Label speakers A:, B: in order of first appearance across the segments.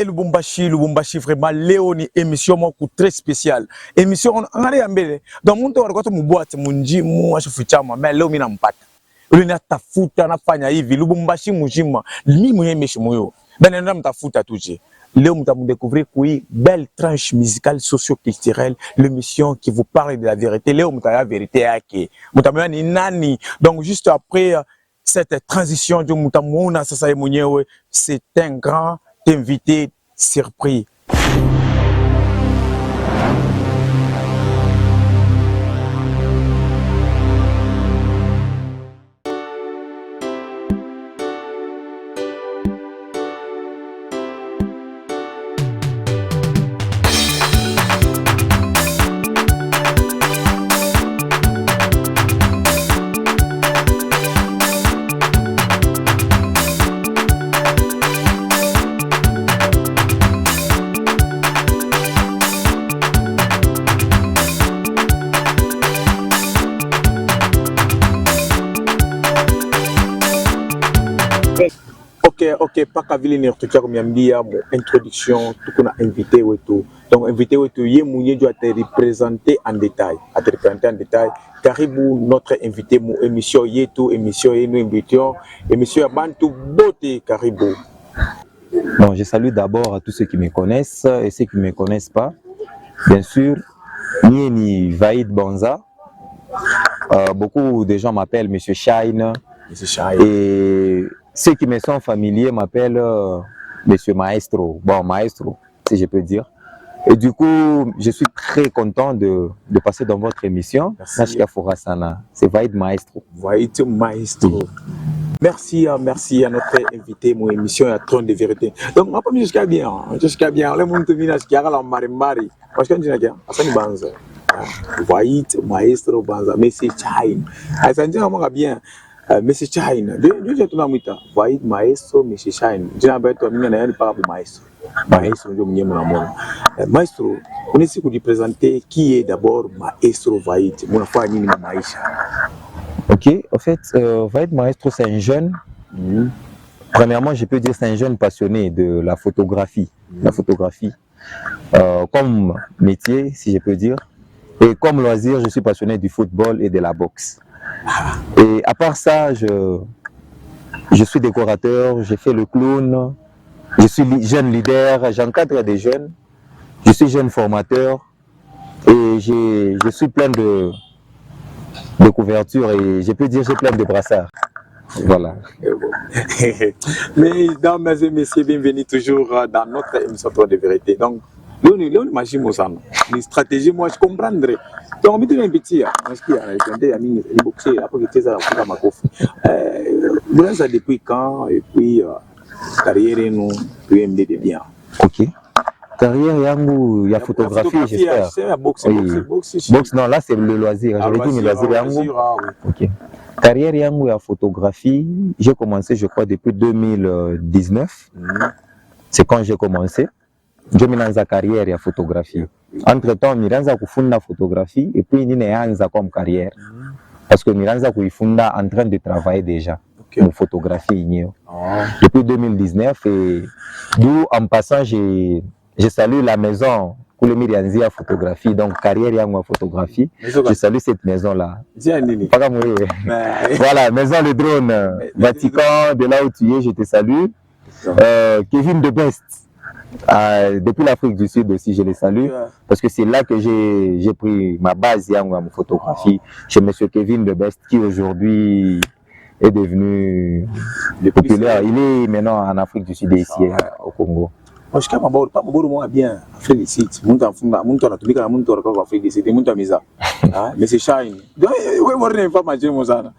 A: Lubumbashi, vraiment, Léonie, émission très spéciale. Émission, on a rien dans mon tour, quand on boite, mon dit, moi, je fais chama, mais Léonie n'a pas. Lui n'a ta fouta, n'a pas naïve, Lubumbashi, Mujima, lui, moi, je suis ben, on a ta fouta tout. Léo, nous avons découvert une belle tranche musicale socio-culturelle, l'émission qui vous parle de la vérité. Léo, nous avons la vérité à qui? Nous avons nani. Donc, juste après cette transition de Moutamouna, c'est un grand invité surpris. Ok, pas qu'à venir tout ça comme yambia mon introduction, tout qu'on a invité ou tout. Donc invité ou tout, yé doit te représenter en détail, à te représenter en détail. Caribou notre invité mon émission yé tout émission yé nous invitons émission Bantu beauté Caribou.
B: Bon, je salue d'abord à tous ceux qui me connaissent et ceux qui ne me connaissent pas. Bien sûr, ni Vaïd Banza. Beaucoup de gens m'appellent Monsieur Shine. Et ceux qui me sont familiers m'appellent Monsieur Maestro. Bon, Maestro, si je peux dire. Et du coup, je suis très content de passer dans votre émission.
A: Merci.
B: C'est Vaïd Maestro.
A: Vaïd Maestro. Merci à notre invité, mon émission à Trône de Vérité. Donc, moi, pas jusqu'à bien. Le monde vient à ce qu'il y a la marimbari. Parce que je dis, c'est Banza. Vaïd Maestro Banza. Mais c'est Chine. Ça dit, on bien. Monsieur Chine, je tout namita. Vaïd Maestro, Monsieur Chine. Je n'ai pas été amené par Maestro. Maestro, je me dis, Maestro, on essaie de présenter qui est d'abord Maestro Vaïd. Mon affaire ni Maïcha.
B: Ok, en fait, Vaïd Maestro, c'est un jeune. Premièrement, je peux dire c'est un jeune passionné de la photographie. La photographie, comme métier, si je peux dire. Et comme loisir, je suis passionné du football et de la boxe. Et à part ça, je suis décorateur, j'ai fait le clown, je suis jeune leader, j'encadre des jeunes, je suis jeune formateur et je suis plein de couvertures et je peux dire j'ai plein de brassards. Voilà.
A: Mesdames et messieurs, bienvenue toujours dans notre émission de vérité. Donc, l'on imagine une stratégie, moi je comprendrais. Donc, on est un petit, parce qu'il y a un boxer, après que tu as un macof. Vous avez depuis quand, et puis, carrière, nous, puis MD de bien.
B: Ok. Carrière yangu ya photographie, j'espère.
A: C'est boxe.
B: Boxe, non, là c'est le loisir. J'avais dit le loisir yangu. Ok. Carrière yangu ya photographie, j'ai commencé, je crois, depuis 2019. C'est quand j'ai commencé. J'ai mis dans la carrière ya photographie. Entre-temps, Miranza kufunda photographie et puis Nineanza comme carrière. Parce que Miranza kufunda en train de travailler déjà. Une photographie. Depuis 2019 et d'où en passant, je salue la maison pour le Mirianzia photographie, donc carrière yango photographie. Je salue cette maison-là. Voilà, maison le drone, Vatican, de là où tu es, je te salue. Kevin de Best. Depuis l'Afrique du Sud aussi, je les salue parce que c'est là que j'ai pris ma base en photographie chez Monsieur Kevin de Best qui aujourd'hui est devenu populaire. Il est maintenant en Afrique du Sud et ici au Congo.
A: Parce que pas beaucoup bien félicite. Mon temps a tout mon temps a félicité mon temps misa. Mais c'est Shine. Oui, moi je n'ai pas mangé mon zana.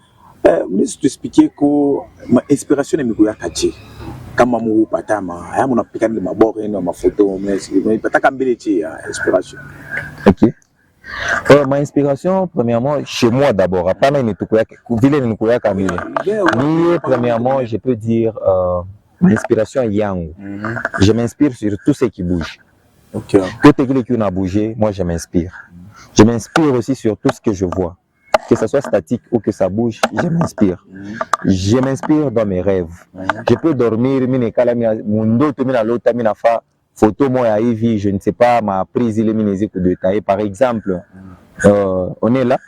A: Mais je t'expliquer que ma inspiration est me kachi. Kama mu patama, aya mon appliquer de ma bord et ma photo, mais pas ta inspiration.
B: Ok. Ma inspiration, premièrement, chez moi d'abord. Premièrement, je peux dire mon inspiration est yang. Je m'inspire sur tout ce qui bouge. Tout ce qui a bougé, moi je m'inspire. Je m'inspire aussi sur tout ce que je vois. que ça soit statique ou que ça bouge, je m'inspire. Je m'inspire dans mes rêves. Je peux dormir, photo moi hivi, je ne sais pas, ma prise il est de détailler. Par exemple, on est là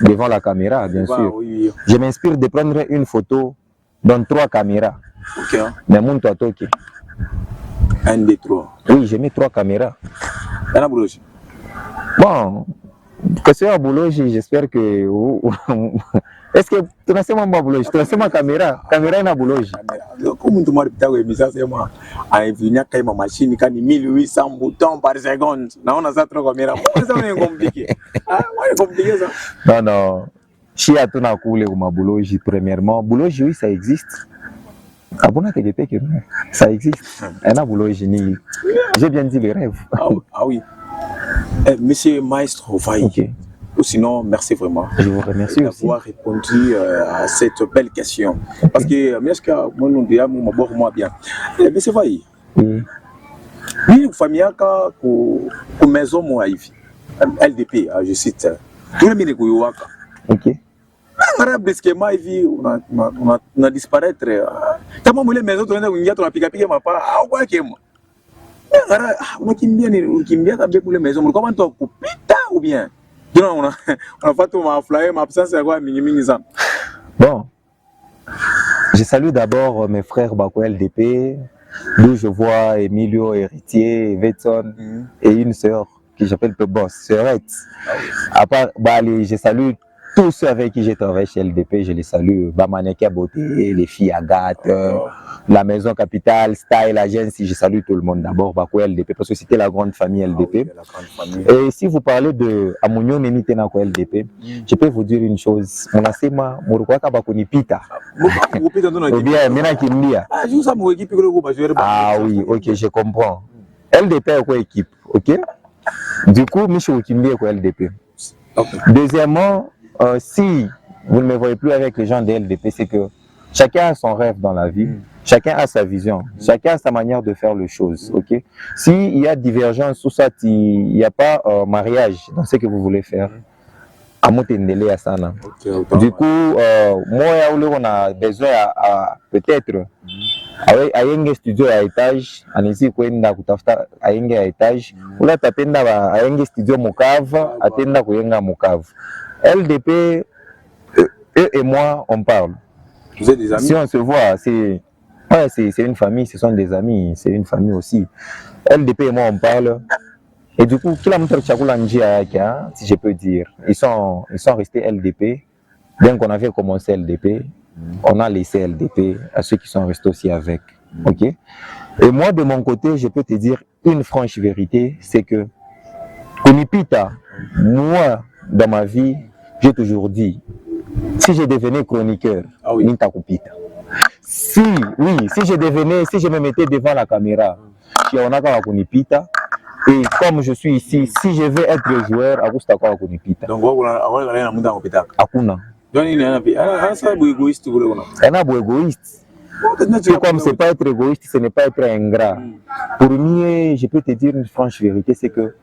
B: devant la caméra, bien sûr.
A: Oui.
B: Je m'inspire de prendre une photo dans 3 caméras.
A: Ok.
B: Mais mon toi, ok.
A: 1, 2, 3.
B: Oui, j'ai mis 3 caméras.
A: Boulogne.
B: Bon, question à Boulogne, j'espère que. Est-ce que tu n'as pas ma Boulogne? Tu n'as pas ma caméra? Caméra est à Boulogne.
A: Comme tu m'as dit, c'est moi. Il y a une machine qui a 1800 boutons par seconde. Non, on a ça trop caméra. C'est compliqué. C'est compliqué ça.
B: Non. Si à ton accoulé ou ma Boulogne, premièrement, Boulogne, oui, ça existe. Ah bon, ça existe. Un a Boulogne, j'ai bien dit les rêves.
A: Ah oui. Monsieur Maestro Vaï.
B: Ok.
A: Ou sinon, merci vraiment.
B: Je vous remercie
A: d'avoir répondu à cette belle question. Parce que, moi, nous disons, bien. Monsieur Vaï, oui, famille, comme maison, moi, LDP, je cite. Tout le monde est
B: ok.
A: On a disparaître. Comment les maisons, on a piqué ma part. On a kimbia avec les maisons. Comment tu as coupé ou bien? On a fait ma flyer, ma absence, c'est quoi,
B: Bon, je salue d'abord mes frères Bako LDP, d'où je vois Emilio, Héritier, Vetson et une sœur qui j'appelle Boss, Sœurette. À part, je salue tous ceux avec qui j'ai travaillé chez LDP, je les salue. Bamaneka Beauté, les filles Agathe, la maison capitale, Style Agency, je salue tout le monde d'abord, Bako LDP, parce que c'était la grande famille LDP. Et si vous parlez de Amunyo Nenitena LDP, je peux vous dire une chose. Mon asema, Murukwaka Bakuni Pita. Ou bien, Mena Kimbia. Ah oui, ok, je comprends. LDP est quoi équipe, ok? Du coup, Michel Kimbia est quoi LDP. Deuxièmement, si vous ne me voyez plus avec les gens de LDP, c'est que chacun a son rêve dans la vie, chacun a sa vision, chacun a sa manière de faire les choses. Ok? S'il y a divergence ou ça, il n'y a pas mariage dans ce que vous voulez faire, à Motendele à Sana. Du coup, moi, on a besoin à peut-être à un studio à étage, à Nisi Kwenda Kutafuta à un étage, ou là, t'attends à un studio Mokav, attends à Kouyenga Mokav. LDP, eux et moi, on parle.
A: Vous êtes des amis?
B: Si on se voit, c'est une famille, ce sont des amis, c'est une famille aussi. LDP et moi, on parle. Et du coup, si je peux dire, ils sont restés LDP. Bien qu'on avait commencé LDP, on a laissé LDP à ceux qui sont restés aussi avec. Ok? Et moi, de mon côté, je peux te dire une franche vérité, c'est que Kunipita, moi, dans ma vie, j'ai toujours dit, si je devenais chroniqueur, si je me mettais devant la caméra, on a Kunipita, et comme je suis ici, si je veux être joueur, à Kunipita.
A: Donc,
B: Akuna. Un égoïste. Comme c'est pas être égoïste, ce n'est pas être ingrat. Pour moi, je peux te dire une franche vérité, c'est que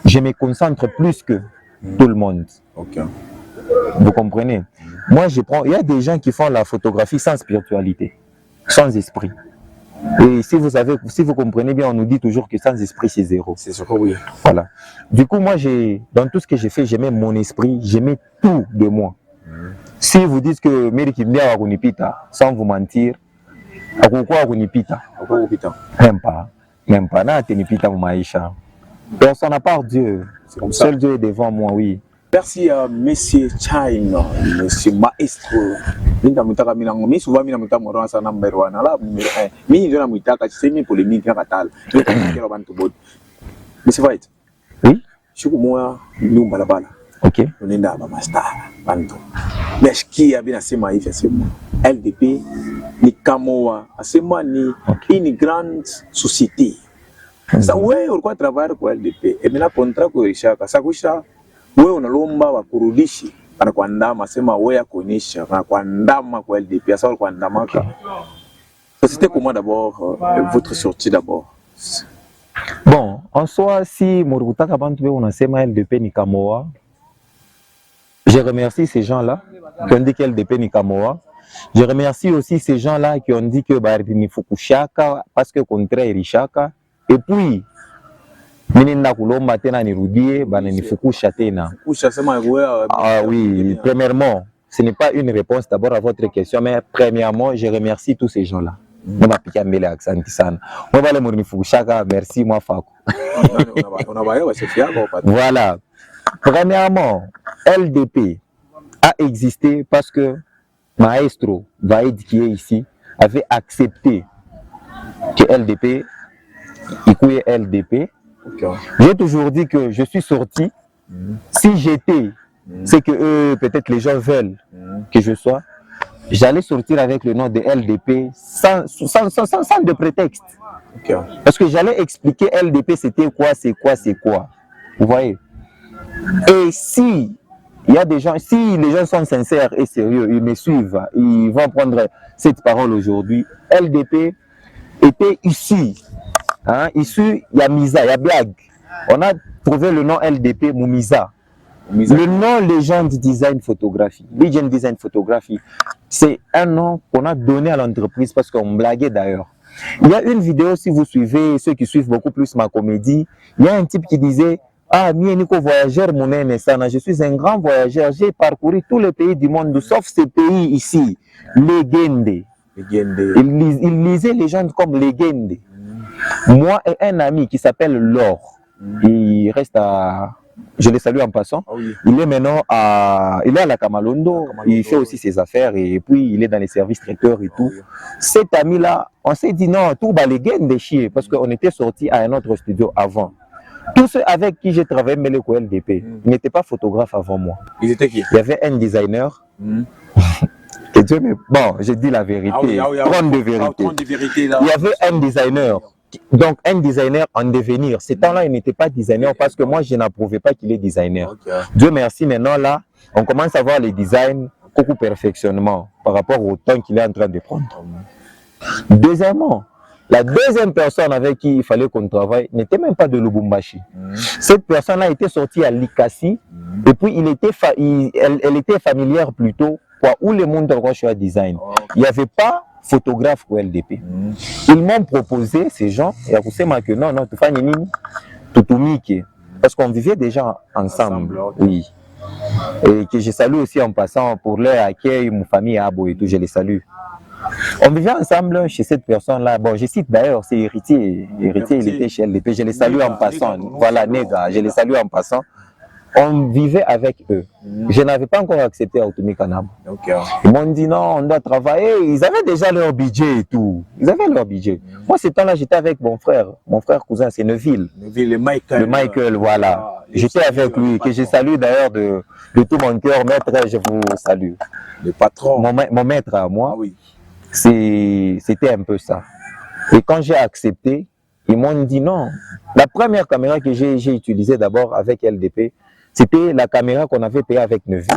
B: je me concentre plus que tout le monde.
A: Okay.
B: Vous comprenez? Moi, il y a des gens qui font la photographie sans spiritualité, sans esprit. Et si vous comprenez bien, on nous dit toujours que sans esprit, c'est zéro.
A: C'est sûr que oui.
B: Voilà. Du coup, moi, dans tout ce que j'ai fait, j'ai mis mon esprit, j'ai mis tout de moi. Si vous dites que Meri Kimbia wa kunipita, sans vous mentir, akukua kunipita. Même pas. Na tenipita mu maisha. Personne à part Dieu. Seul Dieu est devant moi, oui.
A: Merci à Monsieur China, Monsieur Maestro. Minta mutaka minango, mi souvent mina mutaka moron sa number 1. Ala mi ndio na mutaka semi polémique na katala. Kero bantu bod. Monsieur White.
B: Oui.
A: Shuku moya nyumba la bala.
B: OK.
A: Unaenda ba master bantu. Meshikia bina sema hivi sema. LDP ni Kamoa, asema ni une grande société. Sasa wewe ulikuwa travailler kwa LDP, et maintenant contrat kwa Ishaka. Sasa kusha wewe unalomba wakurudishi anakuandama sema wewe akuonyesha anakuandama kwa LDP. Sasa ulikuandama ka. C'était comment d'abord votre sortie d'abord?
B: Bon, en soi si Morutaka bantu be unasema LDP ni Kamoa, Je remercie ces gens-là qui ont dit qu'LDP ni Kamoa. Je remercie aussi ces gens-là qui ont dit que Barini Fukushaka parce que contraire Rishaka. Et puis, Minina Kulomba tena nirudie, Banani Fukusha tena. Ah oui, premièrement, ce n'est pas une réponse d'abord à votre question, mais premièrement, je remercie tous ces gens-là. Moi, je vais accent sana. Moi, je vais Fukushaka, merci, moi, Fako. Voilà. Premièrement, LDP a existé parce que Maestro Vaïd qui est ici avait accepté que LDP, il LDP. J'ai toujours dit que je suis sorti. Si j'étais, c'est que peut-être les gens veulent que je sois, j'allais sortir avec le nom de LDP sans de prétexte. Parce que j'allais expliquer LDP c'était quoi, c'est quoi, c'est quoi. Vous voyez? Et si il y a des gens, si les gens sont sincères et sérieux, ils me suivent, ils vont prendre cette parole aujourd'hui. LDP était ici. Hein, issu, il y a Misa, il y a Blague. On a trouvé le nom LDP Moumisa. Le nom Legend Design Photographie. Legend Design Photographie, c'est un nom qu'on a donné à l'entreprise parce qu'on blaguait d'ailleurs. Il y a une vidéo, si vous suivez, ceux qui suivent beaucoup plus ma comédie, il y a un type qui disait « Ah, Nico voyageur, mon aîné, je suis un grand voyageur, j'ai parcouru tous les pays du monde, sauf ces pays ici, Legende. » Il lisait les gens comme Legende. Moi et un ami qui s'appelle Laure, il reste à... Je le salue en passant. Ah oui. Il est maintenant il est à la Kamalondo, il fait aussi ses affaires et puis il est dans les services traiteurs et tout. Cet ami-là, on s'est dit non, tout va les gains de chier parce qu'on était sorti à un autre studio avant. Tous ceux avec qui j'ai travaillé, mais le LDP, ils n'étaient pas photographes avant moi. Ils étaient qui? Il y avait un designer. Que Dieu me... Bon, j'ai dit la vérité. Trône de vérité. Il y avait un designer. Donc, un designer en devenir. Ce temps-là, il n'était pas designer parce que moi, je n'approuvais pas qu'il est designer. Dieu merci, maintenant, là, on commence à voir les designs beaucoup perfectionnement par rapport au temps qu'il est en train de prendre. Deuxièmement, la deuxième personne avec qui il fallait qu'on travaille n'était même pas de Lubumbashi. Cette personne-là était sortie à Likasi et puis elle était familière plutôt où le monde de design. Il n'y avait pas photographe au LDP. Ils m'ont proposé, ces gens, et à que non, tu fais une parce qu'on vivait déjà ensemble. Oui. Et que je salue aussi en passant pour leur accueil, mon famille Abo et tout, je les salue. On vivait ensemble chez cette personne-là. Bon, je cite d'ailleurs, c'est Héritier. Héritier, il était chez LDP. Je les salue en passant. Voilà, Nega, je les salue en passant. On vivait avec eux. Je n'avais pas encore accepté Automi Kanam. Ils m'ont dit non, on doit travailler. Ils avaient déjà leur budget et tout. Ils avaient leur budget. Moi, ce temps-là, j'étais avec mon frère cousin, c'est Neville. Le Michael, voilà. J'étais avec lui, que je salue d'ailleurs de tout mon cœur. Maître, je vous salue. Le patron. Mon maître à moi, c'était un peu ça. Et quand j'ai accepté, ils m'ont dit non. La première caméra que j'ai utilisée d'abord avec LDP, c'était la caméra qu'on avait payée avec Neville.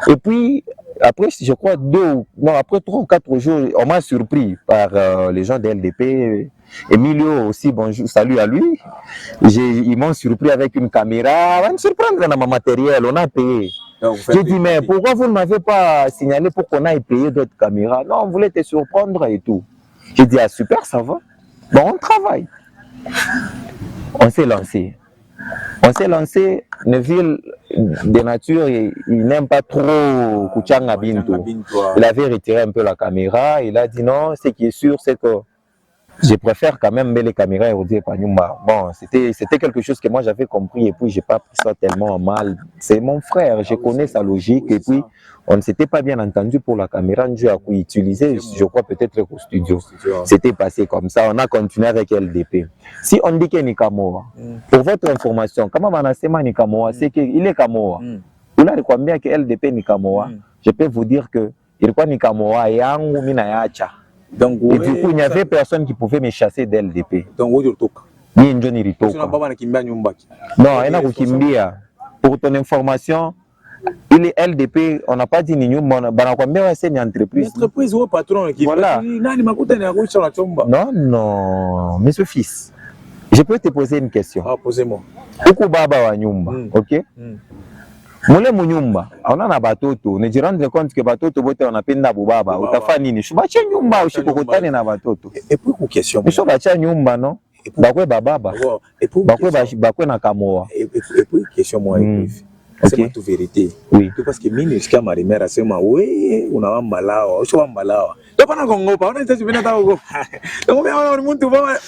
B: Et puis, après, je crois, après 3 ou 4 jours, on m'a surpris par les gens de LDP. Emilio aussi, bonjour, salut à lui. Ils m'ont surpris avec une caméra. On va me surprendre dans mon matériel, on a payé. J'ai dit, mais pourquoi vous ne m'avez pas signalé pour qu'on aille payer d'autres caméras? Non, on voulait te surprendre et tout. J'ai dit, ah super, ça va. Bon, on travaille. On s'est lancé. Neville, de nature, il n'aime pas trop Kuchanga Binto. Il avait retiré un peu la caméra. Il a dit non, ce qui est sûr, c'est que je préfère quand même les caméras et Panyumba. Bon, c'était quelque chose que moi j'avais compris et puis j'ai pas pris ça tellement mal. C'est mon frère, je connais sa logique et puis on ne s'était pas bien entendu pour la caméra. Dieu a utilisé, je crois peut-être au studio. C'était passé comme ça. On a continué avec LDP. Si on dit que Nikamoa, pour votre information, comment on a sema Nikamoa, c'est qu'il est Kamoa. Vous avez combien que LDP Nikamoa? Je peux vous dire que il est Nikamoa yangu mina yacha. Donc, et du coup, il n'y avait personne qui pouvait me chasser d'LDP. Donc, non, il pour ton information, il est LDP, on n'a pas dit ni nous, c'est une entreprise. Entreprise ou patron qui voilà. Non, monsieur fils, je peux te poser une question. Ah, posez-moi. Ok? Mule munyumba aona na batoto ne rendre compte que batoto bote wanapenda bubaba utafa nini shubache nyumba ushikokutane na batoto
A: et puis ku question
B: biso bacha nyumba no bakwe bababa bakwe na kamoa
A: et puis question moi c'est pas tout vérité
B: oui
A: tout parce que mimi nishikia marimera sema wewe unawamba lawa ushawamba lawa topana kongopa ona sasa bina tago donc mimi mtu baba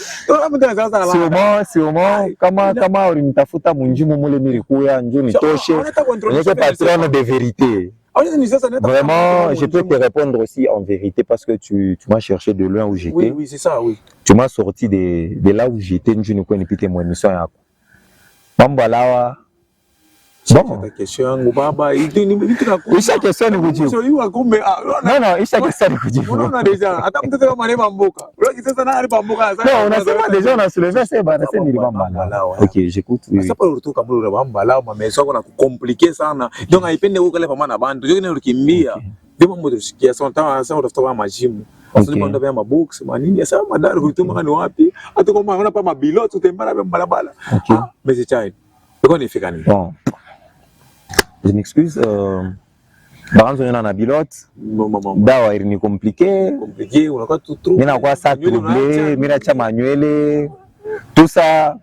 B: sûrement kama ulinitafuta munjimu mule nilikuya njoo nitoshe niko patron de vérité. Vraiment, je peux te répondre aussi en vérité parce que tu m'as cherché de loin où j'étais.
A: Oui, oui, c'est ça, oui.
B: Tu m'as sorti de là où j'étais, je ne connais plus mon émission. Bambalawa. Bon.
A: Question, baba,
B: Isha question ni kujibu. Non, non, isha question ni kujibu.
A: Unaona déjà, hata mtoto kama marema mboka. Unajua sasa na alipa mboka sasa.
B: Non, unasema déjà on a soulevé c'est bana c'est ni bambalawa. OK, j'écoute.
A: Sasa pale ulitoka mbele bambalawa, mameso yako na kukomplike sana. Donc haipende huko kale pamoja na bantu. Ndio ukimbia. Ndio mambo tusikia sasa utafuta kama majimu. Sasa ndio ndio mabooks, manini sasa madari kutuma ni wapi? Hata kama unaona pa mabilot utembea na balabala.
B: OK.
A: Mais c'est chai. Uko nifika nini?
B: Bon. Je m'excuse, baranzo yana na bilote dawa irini compliqué
A: unakuwa tout trop
B: mina kwa ça troublé mina cha manuele tout ça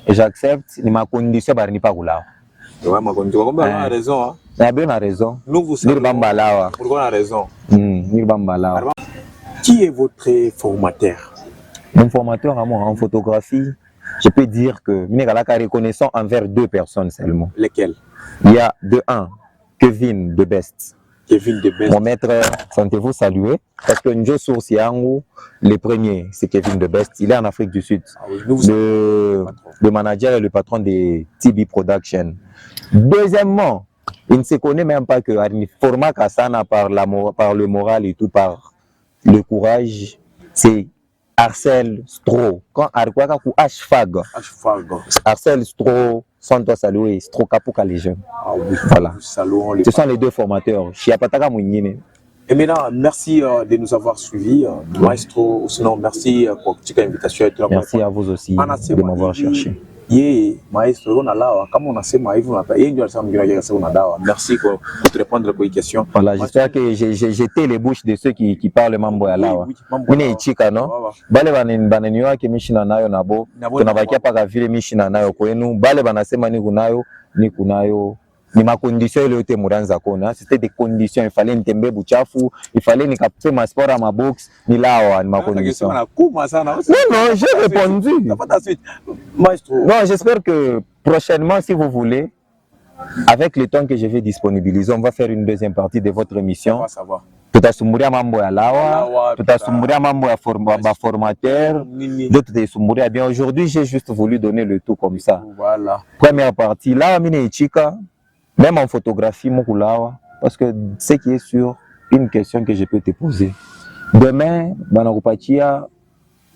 B: j'accepte ni ma condition bari ni pa kulawa
A: ouais ma condition comme on a raison
B: na bien na raison
A: nous vous
B: savez bambalawa
A: pourquoi on a raison
B: ni bambalawa.
A: Qui est votre formateur?
B: Mon formateur à moi en photographie, je peux dire que mina kalaka reconnaissant envers deux personnes seulement.
A: Lesquelles?
B: Il y a de un, Kevin de Best.
A: Kevin de Best.
B: Mon maître, sentez-vous saluer. Parce que Njo Source Yango, le premier, c'est Kevin de Best. Il est en Afrique du Sud. Ah oui, le manager et le patron de TB Production. Deuxièmement, il ne se connaît même pas que format Kassana par le moral et tout, par le courage. C'est Arcel Stro. Quand Arkwaka ou H-Fag. Arcel Stro. Sans toi saluer, Stro Kapuka les jeunes.
A: Ah oui,
B: voilà. Ce sont les deux formateurs. Chiapataka Mouinine.
A: Et maintenant, merci de nous avoir suivis, Maestro. Sinon, merci pour cette invitation.
B: Merci à vous aussi de m'avoir cherché.
A: Maestro, on a là, comme on a fait, merci pour te répondre à vos questions.
B: Voilà, j'espère que j'ai jeté les bouches de ceux qui parlent mambo ya lawa. Mine ichika no. Bale bananiwa ke mishina nayo nabo. Tunabakia paka vile mishina nayo kwenu. Bale banasema ni kunayo, ni ma condition ile yote muranza kona. C'était des conditions, il fallait nitembe buchafu, il fallait nikapfe ma sport à ma box, ni lawa ni ma condition. Non, j'ai répondu. Non, j'espère que prochainement, si vous voulez, avec le temps que je vais disponibiliser, on va faire une deuxième partie de votre émission. Tutasumburia mambo ya lawa, tutasumburia mambo ya formateur, d'autres tutasumburia bien. Aujourd'hui, j'ai juste voulu donner le tout comme ça.
A: Voilà.
B: Première partie, lawa mine ichika, même en photographie, mokulawa, parce que ce qui est sûr, une question que je peux te poser. Demain, banakupatia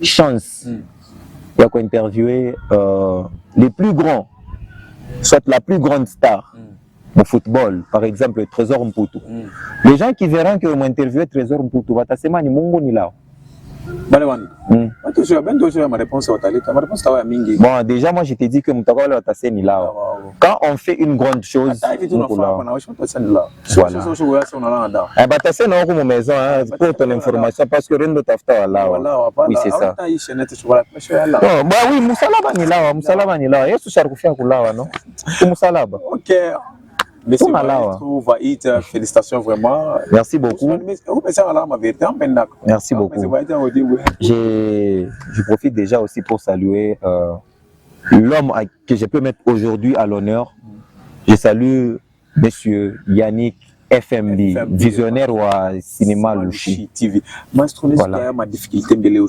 B: chance. Il y a interviewé les plus grands, soit la plus grande star au football, par exemple Trésor Mputu. Les gens qui verront que m'interviewé Trésor Mputu, batasema ni Mungu ni lao. Bon, déjà moi je t'ai dit que Mutawala Watase ni lao. Quand on fait une grande chose, voilà. Batase na huko maison pour ton information parce que Rendo Tafta lao. Oui, c'est ça. Non, bah oui, Musalaba ni lao. Yesu sharkufia kulawa no. Musalaba.
A: OK. Monsieur Maestro Vaïd, félicitations vraiment.
B: Merci beaucoup. Merci beaucoup. Je profite déjà aussi pour saluer l'homme que je peux mettre aujourd'hui à l'honneur. Je salue Monsieur Yannick FMB, visionnaire au cinéma Lushi
A: TV. Maestro, voilà. Ma difficulté depuis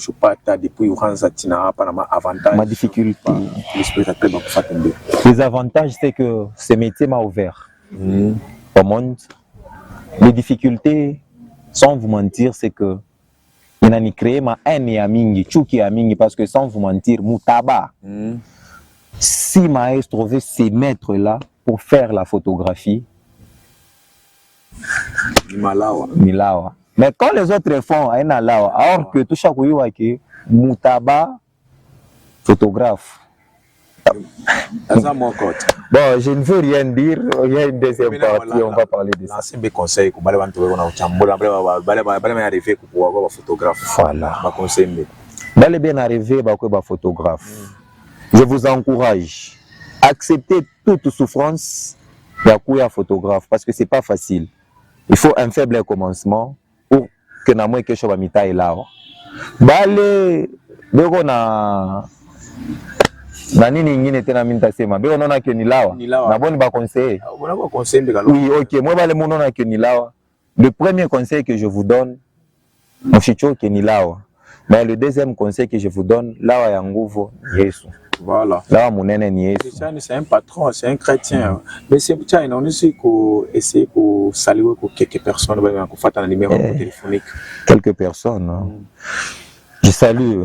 B: ma difficulté. Les avantages, c'est que ce métier m'a ouvert. Au monde, les difficultés, sans vous mentir, c'est que il a créé ma haine à mingi, chuki à mingi, parce que sans vous mentir, Moutaba, si Maestro veut se mettre là pour faire la photographie, Milawa. Mais quand les autres font un alawa, alors que tout chaque qui Moutaba, photographe, Bon, je ne veux rien dire. Il y a une deuxième partie, on va parler de ça.
A: C'est un conseil que photographe.
B: Voilà. Bale bien arrivé, photographe. Je vous encourage. Acceptez toute souffrance d'un photographe parce que c'est pas facile. Il faut un faible commencement pour que na moi quelque chose va est là. Bale beko na nini ngine tena minta sema beko nona ke ni lawa na boni ba conseiller. Oui, OK, moi bale monona ke ni lawa. Le premier conseil que je vous donne Moshicho ke ni lawa. Mais le deuxième conseil que je vous donne, lawa ya nguvu Yesu.
A: Voilà.
B: Lawa munene ni Yesu.
A: C'est un patron, c'est un chrétien. Mais c'est ça, on essaie de saluer quelques personnes qui font un numéro téléphonique.
B: Quelques personnes. Hein. Je salue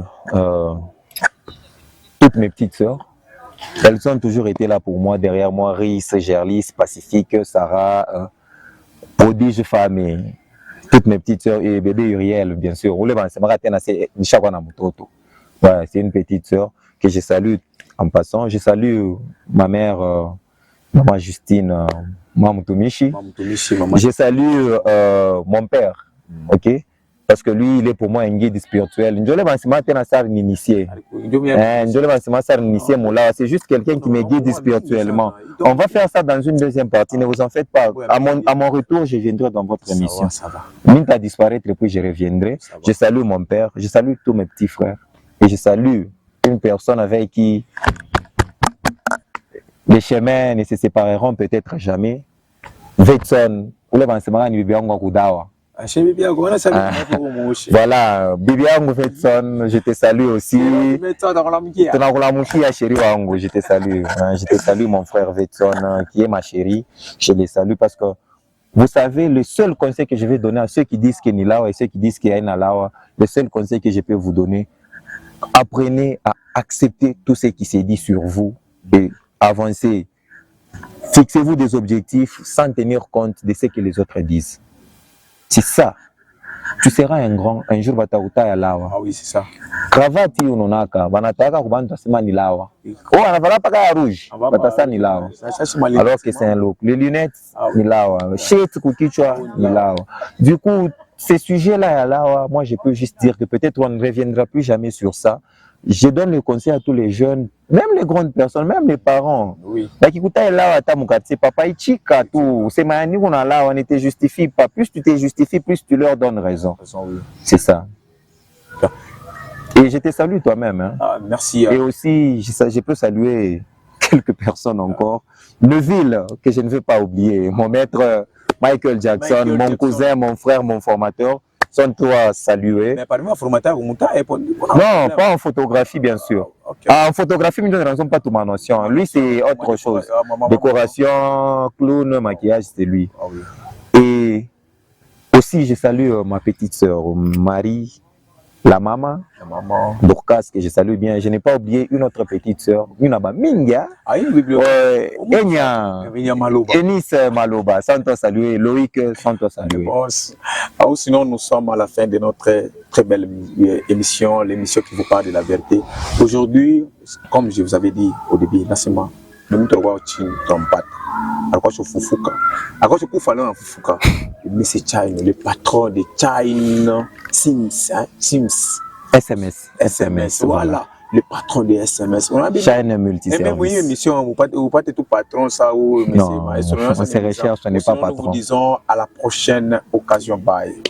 B: toutes mes petites sœurs. Elles ont toujours été là pour moi, derrière moi. Rhys, Gerlis, Pacifique, Sarah, Prodige Famille. Toutes mes petites sœurs et bébé Uriel, bien sûr. C'est une petite sœur que je salue en passant. Je salue ma mère, maman Justine, maman Tumishi. Je salue mon père, ok? Parce que lui, il est pour moi un guide spirituel. C'est juste quelqu'un qui me guide spirituellement. On va faire ça dans une deuxième partie, ne vous en faites pas. À mon retour, je viendrai dans votre émission. Mine à disparaître et puis je reviendrai. Je salue mon père, je salue tous mes petits frères. Et je salue une personne avec qui les chemins ne se sépareront peut-être jamais. Vetson, voilà, Bibiango Vetson, je te salue aussi. Je te salue. Je te salue mon frère Vetson, qui est ma chérie. Je les salue parce que vous savez, le seul conseil que je vais donner à ceux qui disent qu'il y a Nilawa et ceux qui disent qu'il y a Nalawa, le seul conseil que je peux vous donner, apprenez à accepter tout ce qui s'est dit sur vous et avancez. Fixez-vous des objectifs sans tenir compte de ce que les autres disent. C'est ça. Tu seras un grand, un jour bataouta ya lawa.
A: Ah oui, c'est ça.
B: Cravate unonaka, banataka kubantu asema ni lawa. Oh, anavala paka ya rouge, batasa ni lawa. Alors que c'est un look. Les lunettes, ni lawa. Shit kukichwa, ni lawa. Du coup, ces sujets-là ya lawa, moi je peux juste dire que peut-être on ne reviendra plus jamais sur ça. Je donne le conseil à tous les jeunes, même les grandes personnes, même les parents.
A: Oui.
B: Papa, c'est mani qu'on a là, on ne te justifie pas. Plus tu te justifies, plus tu leur donnes raison.
A: Oui.
B: C'est ça. Et je te salue toi-même. Hein.
A: Ah, merci.
B: Et aussi, je peux saluer quelques personnes encore. Neville, que je ne veux pas oublier. Mon maître Michael Jackson, mon cousin, mon frère, mon formateur. Sont toi salués.
A: Mais parmi les formateurs, non,
B: pas en photographie, bien sûr. Okay. En photographie, nous ne raison pas toute ma notion. Lui, c'est autre chose. Décoration, clown, maquillage, c'est lui.
A: Ah, oui.
B: Et aussi, je salue ma petite sœur, Marie, la maman, Dorcas, que je salue bien. Je n'ai pas oublié une autre petite sœur, une Minga.
A: Ah, une bibliothèque.
B: Enis Maloba, sans toi saluer. Loïc, sans toi saluer.
A: Sinon, nous sommes à la fin de notre très belle émission, l'émission qui vous parle de la vérité. Aujourd'hui, comme je vous avais dit au début, Nassima, nous nous trouvons au trompette. Alors, je suis Fufuka. Alors, je suis Fufuka. Mais c'est China, le patron de China, Sims. SMS, voilà. Le patron de SMS.
B: China multiservice.
A: Et même oui, émission, vous pas tout patron, ça ou.
B: Non, c'est recherche, ce n'est pas patron.
A: Nous vous disons à la prochaine occasion. Bye.